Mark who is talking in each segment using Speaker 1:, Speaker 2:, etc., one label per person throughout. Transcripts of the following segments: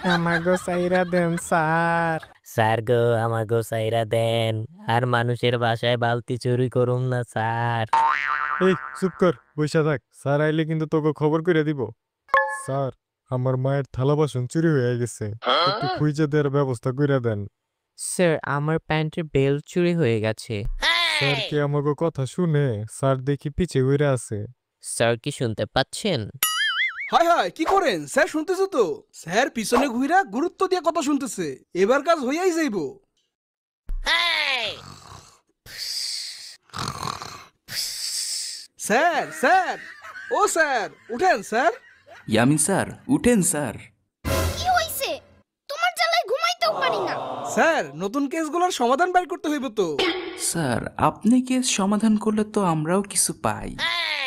Speaker 1: আমাগো সাইরা দেন sir.
Speaker 2: Sir গো আমাগো সাইরা দেন, আর মানুষের বাসায় বালতি চুরি করুম না স্যার।
Speaker 1: এই চুপ কর, বইসা থাক। স্যার আইলে কিন্তু তোকে খবর করে দিব। স্যার, আমার মায়ের থালা বাসন চুরি হয়ে গেছে, একটু খুঁজে দেওয়ার ব্যবস্থা করে দেন।
Speaker 3: স্যার আমার প্যান্টের বেল্ট চুরি হয়ে গেছে।
Speaker 1: স্যার কি আমাকে কথা শুনে? স্যার দেখি পিছে ঘুরে আছে।
Speaker 3: স্যার কি শুনতে পাচ্ছেন?
Speaker 4: হায় হায়, কি করেন স্যার? শুনতেছো তো? স্যার পিছনে ঘুইরা গুরুত্ব দিয়ে কথা শুনতেছে। এবার কাজ হইয়াই যাইব। স্যার স্যার, ও স্যার উঠেন স্যার।
Speaker 5: ইয়ামিন স্যার উঠেন স্যার।
Speaker 6: কি হইছে? তোমার জ্বালায় ঘুমাইতেও পারি না।
Speaker 4: স্যার নতুন কেসগুলোর সমাধান বের করতে হইব তো।
Speaker 5: স্যার আপনি কেস সমাধান করলে তো আমরাও কিছু পাই।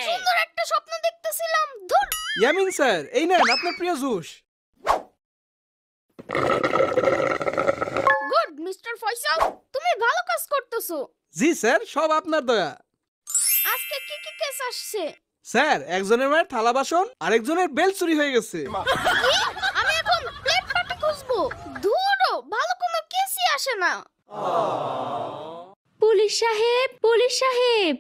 Speaker 6: সুন্দর একটা স্বপ্ন দেখতেছিলাম। ধুর।
Speaker 4: ইয়ামিন স্যার, এই নেন আপনার প্রিয় জুস।
Speaker 6: গুড মিস্টার ফয়সাল, তুমি ভালো কাজ করতেছো।
Speaker 4: জি স্যার, সব আপনার দয়া।
Speaker 6: আজকে কি কি কেস আসছে?
Speaker 4: স্যার একজনের মায়ের থালা বাসন, আরেকজনের বেল চুরি হয়ে গেছে।
Speaker 6: কি? আমি এখন প্লেট পাটি খুঁজবো? ধুরো, ভালো কোনো কেসই আসে না।
Speaker 7: পুলিশ সাহেব, পুলিশ সাহেব।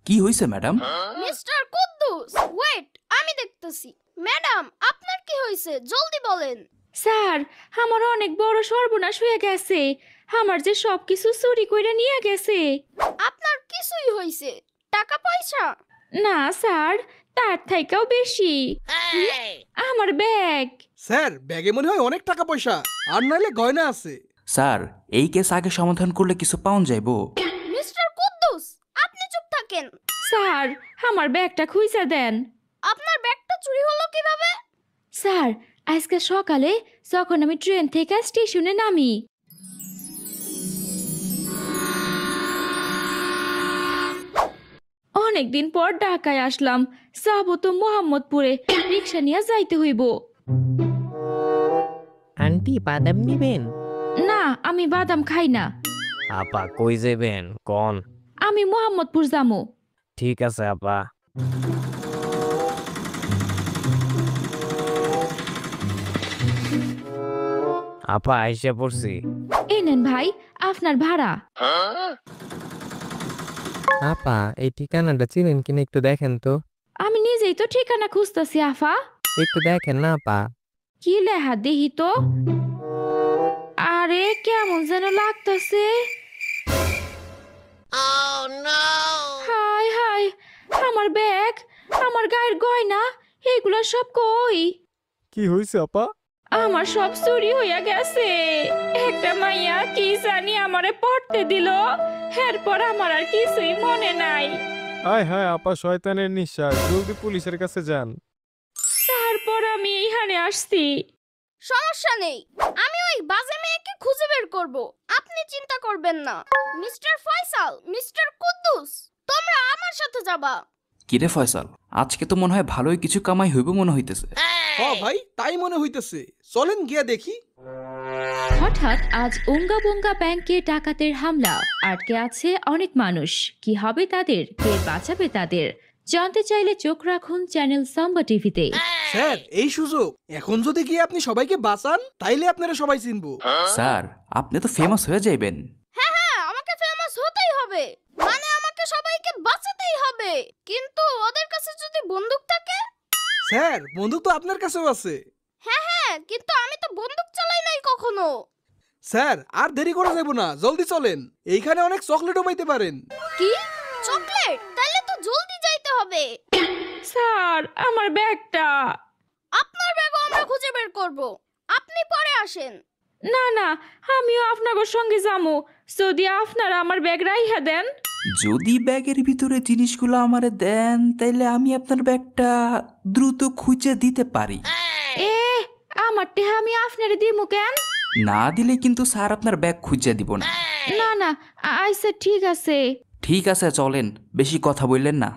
Speaker 5: কি হয়েছে ম্যাডাম?
Speaker 6: মিস্টার কুদ্দুস, ওয়েট, আমি দেখতেছি। ম্যাডাম, আপনার কি হয়েছে? জলদি বলেন।
Speaker 7: স্যার, আমার অনেক বড় সর্বনাশ হয়ে গেছে। আমার যে সবকিছু চুরি করে নিয়ে গেছে।
Speaker 6: আপনার কিছুই হয়েছে? টাকা পয়সা?
Speaker 7: না স্যার, তার থেকেও বেশি। আমার ব্যাগ।
Speaker 4: স্যার ব্যাগে মনে হয় অনেক টাকা পয়সা, আর নাইলে গয়না আছে।
Speaker 5: স্যার এই কেস আগে সমাধান করলে কিছু পাওয়া যাইবো।
Speaker 6: মিস্টার কুদ্দুস, আপনি চুপ থাকেন।
Speaker 7: স্যার, আমার ব্যাগটা খুঁজে দেন।
Speaker 6: আপনার ব্যাগটা চুরি হলো কিভাবে?
Speaker 7: স্যার, আজকে সকালে যখন আমি ট্রেন থেকে স্টেশনে নামি, অনেকদিন পর ঢাকায় আসলাম। যাবো তো মোহাম্মদপুরে, রিক্সা নিয়ে যাইতে হইব।
Speaker 3: আন্টি বাদাম নিবেন?
Speaker 7: না, আমি বাদাম খাই না।
Speaker 2: আপা কই যাবেন কোন?
Speaker 7: আমি মোহাম্মদপুর যামু।
Speaker 2: ঠিক আছে আপা। আপা আইসা পড়ছি।
Speaker 7: এই নেন ভাই, আপনার ভাড়া।
Speaker 3: আপা এই ঠিকানাটা চিনেন কিনা একটু দেখেন তো।
Speaker 7: আমি নিজেই তো ঠিকানা খুঁজতেছি আফা।
Speaker 3: একটু দেখেন না আপা।
Speaker 7: কি লেখা দেখি তো। আরে কেমন যেন লাগতেছে। হাই হাই, আমার ব্যাগ, আমার গায়ের গয়না, এগুলা সব কই?
Speaker 1: কি হয়েছে আপা?
Speaker 7: আমার সব চুরি হইয়া গেছে। একটা মাইয়া কি জানি আমারে পড়তে দিল, এরপর আমার আর কিছুই মনে নাই।
Speaker 1: আয় হায় আপা, শয়তানের নিঃশ্বাস, জলদি পুলিশের কাছে যান।
Speaker 7: তারপর আমি এইখানে আসছি।
Speaker 6: সমস্যা নেই, আমি ওই বাজে মেয়েকে খুঁজে বের করব। আপনি চিন্তা করবেন না। মিস্টার ফয়সাল, মিস্টার কুদ্দুস, তোমরা আমার সাথে যাবা।
Speaker 5: কিরে ফয়সাল, আজকে তো মনে হয় ভালোই কিছু কামাই হইব মনে হইতেছে।
Speaker 4: হ ভাই, তাই মনে হইতেছে। চলেন গিয়া দেখি।
Speaker 7: হঠাৎ আজ ওঙ্গাবোঙ্গা ব্যাংকে ডাকাতের হামলা। আটকে আছে অনেক মানুষ। কি হবে তাদের? কে বাঁচাবে তাদের? জানতে চাইলে চোখ রাখুন চ্যানেল সাম্বা টিভিতে।
Speaker 4: স্যার এই সুযোগ, এখন যদি গিয়ে আপনি সবাইকে বাঁচান, তাইলে আপনারা সবাই চিনবো।
Speaker 5: স্যার আপনি তো ফেমাস হয়ে যাইবেন।
Speaker 6: হ্যাঁ হ্যাঁ, আমাকে ফেমাস হতেই হবে, মানে আমাকে সবাইকে বাঁচাতেই হবে। কিন্তু ওদের কাছে যদি বন্দুক থাকে?
Speaker 4: স্যার বন্দুক তো আপনার কাছেও আছে।
Speaker 6: হ্যাঁ হ্যাঁ, কিন্তু আমি তো বন্দুক চালাই নাই কখনো।
Speaker 4: স্যার আর দেরি করা যাবে না, জলদি চলেন। এইখানে অনেক চকলেটও পাইতে পারেন।
Speaker 6: কি চকলেট? তাইলে তো জলদি যাইতে হবে।
Speaker 7: স্যার, আমার ব্যাগটা।
Speaker 6: আপনার ব্যাগও আমরা খুঁজে বের করব, আপনি পরে আসেন।
Speaker 7: না না, আমিও আপনাদের সঙ্গে যাবো, যদি আপনারা আমার ব্যাগ রাইহা দেন।
Speaker 5: যদি ব্যাগের ভিতরে জিনিসগুলো আমারে দেন, তাইলে আমি আপনার ব্যাগটা দ্রুত খুঁজে দিতে পারি।
Speaker 7: এ, আমার টেহা আমি আপনারে দিমু কেন?
Speaker 5: না দিলে কিন্তু স্যার আপনার ব্যাগ খুঁজে দিব না।
Speaker 7: না না, আচ্ছা ঠিক আছে।
Speaker 5: ঠিক আছে চলেন, বেশি কথা বললেন না।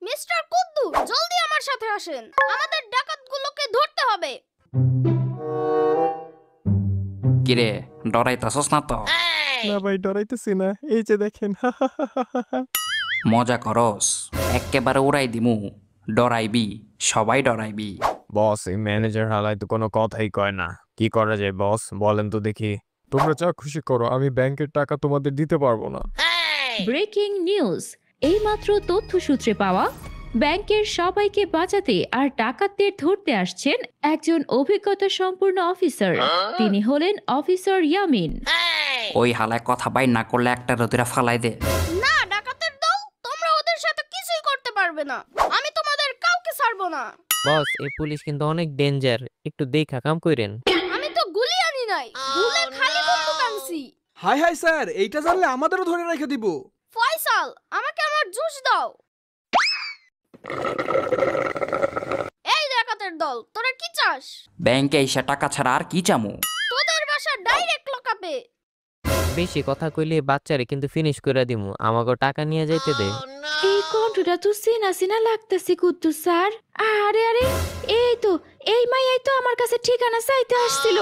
Speaker 6: মিস্টার কুদ্দু, জলদি আমার সাথে আসেন, আমাদের ডাকাতগুলোকে ধরতে হবে।
Speaker 5: কিরে ডরাইতাছস না তো?
Speaker 1: না ভাই, ডরাইতেছি না, এই যে দেখেন।
Speaker 5: মজা করস? একেবারে উড়াই দিমু। ডরাইবি, সবাই ডরাইবি।
Speaker 2: বস এই ম্যানেজার হালাই তো কোনো কথাই কয় না।
Speaker 1: কি করা যায় বস, বলেন তো দেখি। তোমরা যা খুশি করো, আমি ব্যাংকের টাকা তোমাদের দিতে পারবো না।
Speaker 7: ব্রেকিং নিউজ, এইমাত্র তথ্য সূত্রে পাওয়া, ব্যাংকের সবাইকে বাঁচাতে আর ডাকাতদের ধরতে আসছেন একজন অভিজ্ঞতা সম্পন্ন অফিসার। তিনি হলেন অফিসার ইয়ামিন।
Speaker 8: ওই হালায় কথা বাইর না করলে একটা রোদিরা ফালাই দে।
Speaker 6: না ডাকাতের দল, তোমরা ওদের সাথে কিছুই করতে পারবে না। আমি তোমাদের কাউকে ছাড়বো না।
Speaker 2: বস, এই পুলিশ কিন্তু অনেক ডেঞ্জার, একটু দেখা কাম কইরেন।
Speaker 6: আমি তো গুলি আনি নাই, ভুলে খালি বন্দুক আনছি।
Speaker 4: হাই হাই স্যার, এইটা জানলে আমাদেরও ধরে রেখে দিব।
Speaker 6: ফয়সাল, আমাকে আমার জুস দাও। এই ডাকাতের দল, তোরা কি চাস?
Speaker 8: ব্যাংকে এসে টাকা ছাড়া আর কি চামু?
Speaker 6: তোদের বাসা ডাইরেক্ট লকাপে।
Speaker 2: বেশি কথা কইলে বাচ্চারে কিন্তু ফিনিশ করে দিমু, আমাকে টাকা নিয়ে যাইতে দে।
Speaker 7: এই কণ্ঠটা তো চেনা চেনা লাগতেছে কুদ্দুস স্যার। আরে আরে, এই মাইয়াই তো আমার কাছে ঠিকানা চাইতে আসছিল।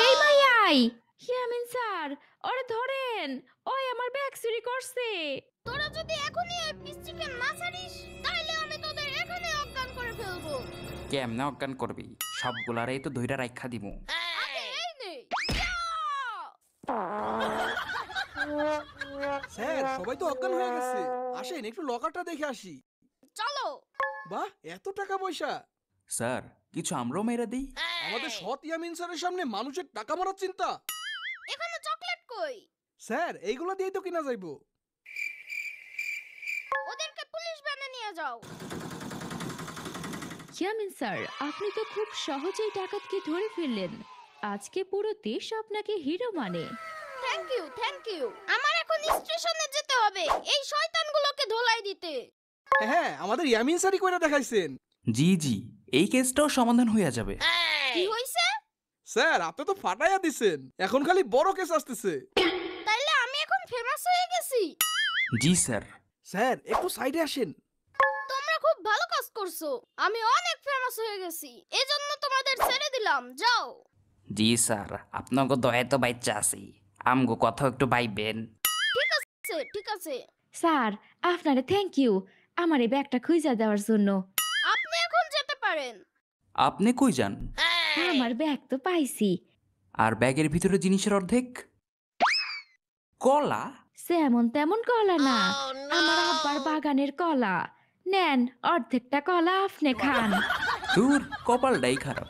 Speaker 7: এই মাইয়াই। ইয়ামিন স্যার, ওরে ধরেন, ওই আমার ব্যাগ চুরি করছে।
Speaker 6: তোরা যদি এখনই এই পিচ্চিকে না ছাড়িস, তাহলে আমি তোদের এখানে অজ্ঞান করে ফেলবো।
Speaker 8: কেমনে অজ্ঞান করবি? সবগুলারই তো ধইরা রাখা দিমু।
Speaker 6: আগে এই নে।
Speaker 4: স্যার সবাই তো অজ্ঞান হয়ে গেছে, আসেন একটু লকারটা দেখে আসি।
Speaker 6: চলো।
Speaker 4: বাহ, এত টাকা পয়সা!
Speaker 8: স্যার, কিছু আমরাও মেরে দিই।
Speaker 4: আমাদের সৎ ইয়ামিন স্যারের সামনে মানুষের টাকা মারার চিন্তা।
Speaker 6: এখানে চকলেট কই?
Speaker 4: স্যার এইগুলো দিয়েই তো কিনা যাইবো।
Speaker 6: ওদেরকে পুলিশ ভ্যানে নিয়ে যাও।
Speaker 7: ইয়ামিন স্যার, আপনি তো খুব সহজেই ডাকাতকে ধরে ফেললেন। আজকে পুরো দেশ আপনাকে হিরো মানে।
Speaker 6: Thank you, thank you. আমার এখন স্টেশনে যেতে হবে এই শয়তানগুলোকে ধোলাই দিতে।
Speaker 4: হ্যাঁ, আমাদের ইয়ামিন স্যারই কইরা দেখাইছেন।
Speaker 8: জি জি, এই কেসটাও সমাধান হয়ে যাবে।
Speaker 6: কি হইছে?
Speaker 4: স্যার আপনি তো ফাটাইয়া দিছেন, এখন খালি বড় কেস আসতেছে।
Speaker 6: তাইলে আমি এখন ফেমাস হয়ে গেছি।
Speaker 8: জি স্যার।
Speaker 4: স্যার একটু সাইডে আসেন।
Speaker 6: তোমরা খুব ভালো কাজ করছো, আমি অনেক ফেমাস হয়ে গেছি, এজন্য তোমাদের ছেড়ে দিলাম, যাও।
Speaker 8: জি স্যার, আপনাকে দয়া তো বাচ্চা আছি, আমগো কথা একটু বাইবেন।
Speaker 6: ঠিক আছে, ঠিক আছে।
Speaker 7: স্যার, আপনারে থ্যাংক ইউ আমার এই ব্যাগটা খুঁজে দেওয়ার জন্য।
Speaker 6: আপনি এখন যেতে পারেন।
Speaker 8: আপনি কই যান?
Speaker 7: আমার ব্যাগ তো পাইছি।
Speaker 8: আর ব্যাগের ভিতরে জিনিসের অর্ধেক কলা।
Speaker 7: যেমন তেমন কলা না, আমার আব্বার বাগানের কলা। নেন, অর্ধেকটা কলা আপনি খান।
Speaker 8: দূর, কপালটাই খারাপ।